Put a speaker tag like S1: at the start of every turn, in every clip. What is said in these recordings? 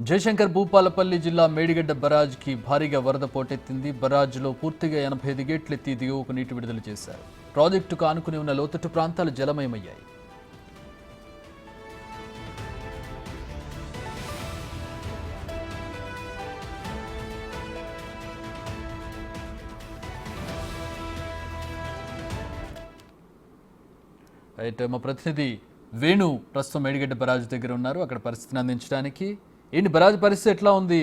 S1: జయశంకర్ భూపాలపల్లి జిల్లా మేడిగడ్డ బరాజ్కి భారీగా వరద పోటెత్తింది. బరాజ్లో పూర్తిగా 85 గేట్లెత్తి దిగువకు నీటి విడుదల చేశారు. ప్రాజెక్టుకు ఆనుకుని ఉన్న లోతట్టు ప్రాంతాలు జలమయమయ్యాయి. అయితే మా ప్రతినిధి వేణు ప్రస్తుతం మేడిగడ్డ బరాజ్ దగ్గర ఉన్నారు. అక్కడ పరిస్థితిని అందించడానికి ఏంటి బరాజ్ పరిస్థితి ఎట్లా ఉంది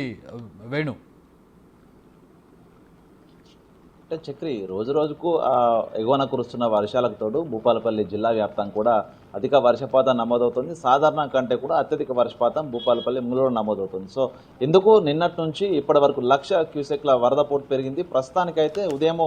S1: వేణు?
S2: అంటే చక్రి రోజు రోజుకు ఎగువన కురుస్తున్న వర్షాలకు తోడు భూపాలపల్లి జిల్లా వ్యాప్తంగా కూడా అధిక వర్షపాతం నమోదవుతుంది. సాధారణ కంటే కూడా అత్యధిక వర్షపాతం భూపాలపల్లి ములుగులో నమోదవుతుంది. సో ఇందుకు నిన్నటి నుంచి ఇప్పటి వరకు 1,00,000 క్యూసెక్ల వరద పోటు పెరిగింది. ప్రస్తుతానికైతే ఉదయం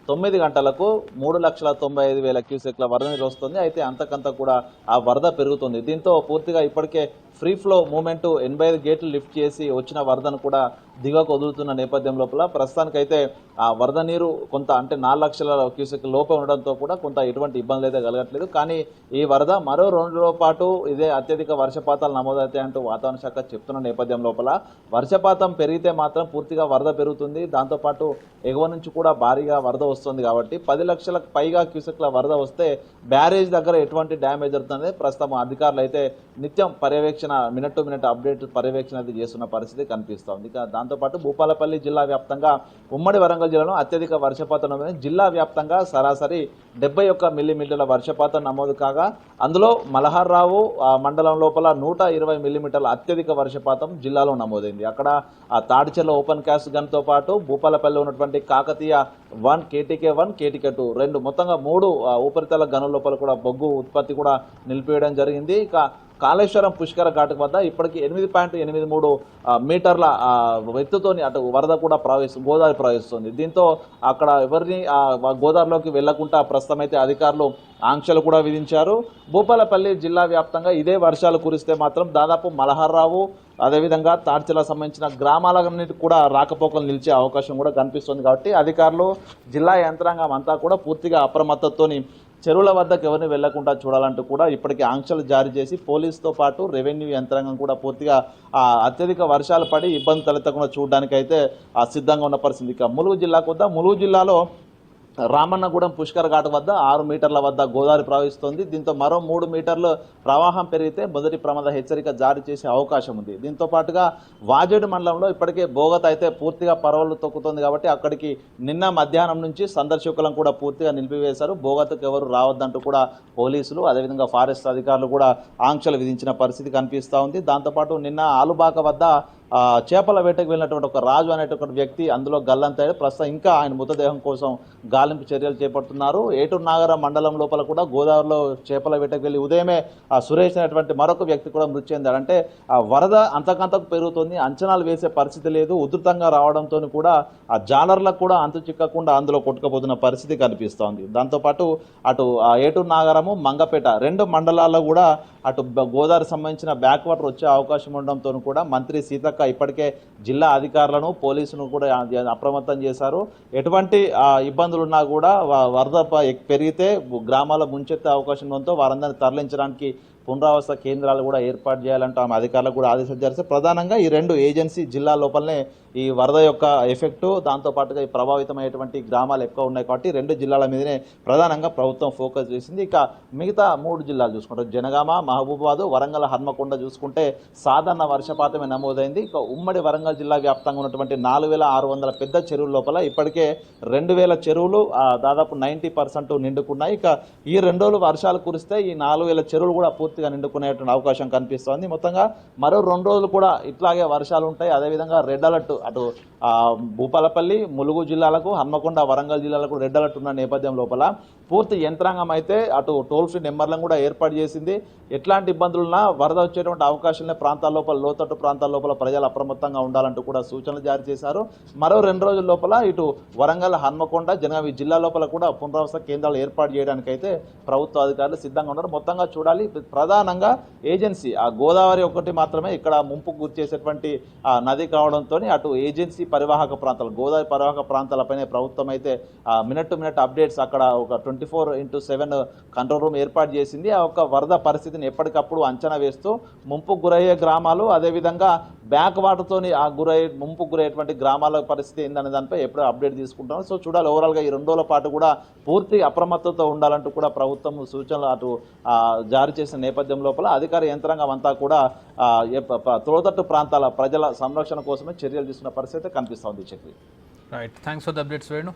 S2: 9 గంటలకు 3,95,000 క్యూసెక్ల వరద నీరు వస్తుంది. అయితే అంతకంత కూడా ఆ వరద పెరుగుతుంది. దీంతో పూర్తిగా ఇప్పటికే ఫ్రీ ఫ్లో మూమెంట్ 85 గేట్లు లిఫ్ట్ చేసి వచ్చిన వరదను కూడా దిగకు వదులుతున్న నేపథ్యం లోపల ప్రస్తుతానికైతే ఆ వరద నీరు కొంత అంటే 4,00,000 క్యూసెక్ లోపే ఉండడంతో కూడా కొంత ఎటువంటి ఇబ్బందులు అయితే కలగట్లేదు. కానీ ఈ వరద మరో 2 రోజుల పాటు ఇదే అత్యధిక వర్షపాతాలు నమోదవుతాయంటూ వాతావరణ శాఖ చెప్తున్న నేపథ్యం లోపల వర్షపాతం పెరిగితే మాత్రం పూర్తిగా వరద పెరుగుతుంది. దాంతోపాటు ఎగువ నుంచి కూడా భారీగా వరద వస్తుంది. కాబట్టి 10 లక్షలకు పైగా క్యూసెక్ల వరద వస్తే బ్యారేజ్ దగ్గర ఎటువంటి డ్యామేజ్ జరుగుతుంది ప్రస్తుతం అధికారులు అయితే నిత్యం పర్యవేక్షణ మినిట్ టు మినిట్ అప్డేట్ పర్యవేక్షణ అయితే చేస్తున్న పరిస్థితి కనిపిస్తోంది. ఇక దాంతోపాటు భూపాలపల్లి జిల్లా వ్యాప్తంగా ఉమ్మడి వరంగల్ జిల్లాలో అత్యధిక వర్షపాతం నమోదు. జిల్లా వ్యాప్తంగా సరాసరి 71 మిల్లీమీటర్ల వర్షపాతం నమోదు కాగా అందులో మలహార్రావు మండలం లోపల 120 మిల్లీమీటర్ల అత్యధిక వర్షపాతం జిల్లాలో నమోదైంది. అక్కడ ఆ తాడిచెర్ల ఓపెన్ క్యాస్ట్ గన్తో పాటు భూపాలపల్లి ఉన్నటువంటి కాకతీయ 1 KTK 1 KTK 2 రెండు మొత్తంగా 3 ఉపరితల గనుల లోపల కూడా బొగ్గు ఉత్పత్తి కూడా నిలిపివేయడం జరిగింది. ఇక కాళేశ్వరం పుష్కర ఘాటు వద్ద ఇప్పటికీ 8.83 మీటర్ల ఎత్తుతోని అటు వరద కూడా గోదావరి ప్రవహిస్తుంది. దీంతో అక్కడ ఎవరిని గోదావరిలోకి వెళ్లకుండా ప్రస్తుతం అయితే అధికారులు ఆంక్షలు కూడా విధించారు. భూపాలపల్లి జిల్లా వ్యాప్తంగా ఇదే వర్షాలు కురిస్తే మాత్రం దాదాపు మలహార్రావు అదేవిధంగా తాడ్చెలకు సంబంధించిన గ్రామాలన్నిటి కూడా రాకపోకలు నిలిచే అవకాశం కూడా కనిపిస్తుంది. కాబట్టి అధికారులు జిల్లా యంత్రాంగం అంతా కూడా పూర్తిగా అప్రమత్తతోని చెరువుల వద్దకు ఎవరిని వెళ్లకుండా చూడాలంటూ కూడా ఇప్పటికీ ఆంక్షలు జారీ చేసి పోలీసుతో పాటు రెవెన్యూ యంత్రాంగం కూడా పూర్తిగా అత్యధిక వర్షాలు పడి ఇబ్బంది తలెత్తకుండా చూడడానికైతే సిద్ధంగా ఉన్న పరిస్థితి. ఇక ములుగు జిల్లాకు వద్ద ములుగు జిల్లాలో రామన్నగూడెం పుష్కర్ ఘాట్ వద్ద 6 మీటర్ల వద్ద గోదావరి ప్రవహిస్తోంది. దీంతో మరో 3 మీటర్లు ప్రవాహం పెరిగితే మొదటి ప్రమాద హెచ్చరిక జారీ చేసే అవకాశం ఉంది. దీంతో పాటుగా వాజేడు మండలంలో ఇప్పటికే బోగత అయితే పూర్తిగా పరవళ్లు తొక్కుతోంది. కాబట్టి అక్కడికి నిన్న మధ్యాహ్నం నుంచి సందర్శకులను కూడా పూర్తిగా నిలిపివేశారు. బోగతకు ఎవరు రావద్దంటూ కూడా పోలీసులు అదేవిధంగా ఫారెస్ట్ అధికారులు కూడా ఆంక్షలు విధించిన పరిస్థితి కనిపిస్తూ ఉంది. దాంతోపాటు నిన్న ఆలుబాక వద్ద చేపల వేటకు వెళ్ళినటువంటి ఒక రాజు అనేటువంటి వ్యక్తి అందులో గల్లంతయ్యాడు. ప్రస్తుతం ఇంకా ఆయన మృతదేహం కోసం గాలింపు చర్యలు చేపడుతున్నారు. ఏటూరు నాగర మండలం లోపల కూడా గోదావరిలో చేపల వేటకు వెళ్ళి ఉదయమే సురేష్ అనేటువంటి మరొక వ్యక్తి కూడా మృతి చెందాడు. అంటే ఆ వరద అంతకంతకు పెరుగుతుంది, అంచనాలు వేసే పరిస్థితి లేదు. ఉధృతంగా రావడంతో కూడా ఆ జాలర్లకు కూడా అంతు చిక్కకుండా అందులో కొట్టుకుపోతున్న పరిస్థితి కనిపిస్తోంది. దాంతోపాటు అటు ఏటూరు నాగరము మంగపేట 2 మండలాల్లో కూడా అటు గోదావరి సంబంధించిన బ్యాక్ వాటర్ వచ్చే అవకాశం ఉండడంతో కూడా మంత్రి సీతక్క ఇప్పటికే జిల్లా అధికారులను పోలీసులను కూడా అప్రమత్తం చేశారు. ఎటువంటి ఇబ్బందులున్నా కూడా వరద పెరిగితే గ్రామాల ముంచెత్తే అవకాశం ఉండడంతో వారందరినీ తరలించడానికి పునరావాస కేంద్రాలు కూడా ఏర్పాటు చేయాలంటూ ఆమె అధికారులకు కూడా ఆదేశాలు చేస్తే ప్రధానంగా ఈ 2 ఏజెన్సీ జిల్లా లోపలనే ఈ వరద యొక్క ఎఫెక్టు దాంతోపాటుగా ఈ ప్రభావితమైనటువంటి గ్రామాలు ఎక్కువ ఉన్నాయి. కాబట్టి 2 జిల్లాల మీదనే ప్రధానంగా ప్రభుత్వం ఫోకస్ చేసింది. ఇక మిగతా 3 జిల్లాలు చూసుకుంటే జనగామ, మహబూబాబాద్, వరంగల్, హన్మకొండ చూసుకుంటే సాధారణ వర్షపాతమే నమోదైంది. ఇక ఉమ్మడి వరంగల్ జిల్లా వ్యాప్తంగా ఉన్నటువంటి 4,600 పెద్ద చెరువుల లోపల ఇప్పటికే 2,000 చెరువులు దాదాపు 90% నిండుకున్నాయి. ఇక ఈ 2 రోజులు వర్షాలు కురిస్తే ఈ 4,000 చెరువులు కూడా పూర్తిగా నిండుకునేటువంటి అవకాశం కనిపిస్తోంది. మొత్తంగా మరో 2 రోజులు కూడా ఇట్లాగే వర్షాలు ఉంటాయి. అదేవిధంగా రెడ్ అలర్ట్ అటు భూపాలపల్లి, ములుగు జిల్లాలకు, హన్మకొండ, వరంగల్ జిల్లాలకు రెడ్ అలర్ట్ ఉన్న నేపథ్యం లోపల పూర్తి యంత్రాంగం అయితే అటు టోల్ ఫ్రీ నెంబర్లను కూడా ఏర్పాటు చేసింది. ఎట్లాంటి ఇబ్బందులున్నా వరద వచ్చేటువంటి అవకాశాలనే ప్రాంతాల లోపల లోతట్టు ప్రాంతాల లోపల ప్రజలు అప్రమత్తంగా ఉండాలంటూ కూడా సూచనలు జారీ చేశారు. మరో 2 రోజుల లోపల ఇటు వరంగల్, హన్మకొండ, జనగామ జిల్లా లోపల కూడా పునరావాస కేంద్రాలు ఏర్పాటు చేయడానికైతే ప్రభుత్వ అధికారులు సిద్ధంగా ఉన్నారు. మొత్తంగా చూడాలి ప్రధానంగా ఏజెన్సీ గోదావరి ఒకటి మాత్రమే ఇక్కడ ముంపుకు గురి చేసేటువంటి నది కావడంతో అటు ఏజెన్సీ పరివాహక ప్రాంతాలు గోదావరి పరివాహక ప్రాంతాలపైనే ప్రభుత్వం అయితే మినిట్ టు మినిట్ అప్డేట్స్ అక్కడ ఒక 24/7 కంట్రోల్ రూమ్ ఏర్పాటు చేసింది. ఆ యొక్క వరద పరిస్థితిని ఎప్పటికప్పుడు అంచనా వేస్తూ ముంపుకు గురయ్యే గ్రామాలు అదేవిధంగా బ్యాక్ వాటర్తోని ఆ ముంపు గురయ్యేటువంటి గ్రామాల పరిస్థితి ఏందనే దానిపై ఎప్పుడో అప్డేట్ తీసుకుంటాం. సో చూడాలి ఓవరాల్గా ఈ 2 రోజుల పాటు కూడా పూర్తి అప్రమత్తతో ఉండాలంటూ కూడా ప్రభుత్వం సూచనలు అటు జారీ చేసిన నేపథ్యం లోపల అధికార యంత్రాంగం అంతా కూడా తోడతట్టు ప్రాంతాల ప్రజల సంరక్షణ కోసమే చర్యలు తీసుకున్న పరిస్థితి కనిపిస్తోంది Chakri.
S1: Right, thanks for the updates Venu.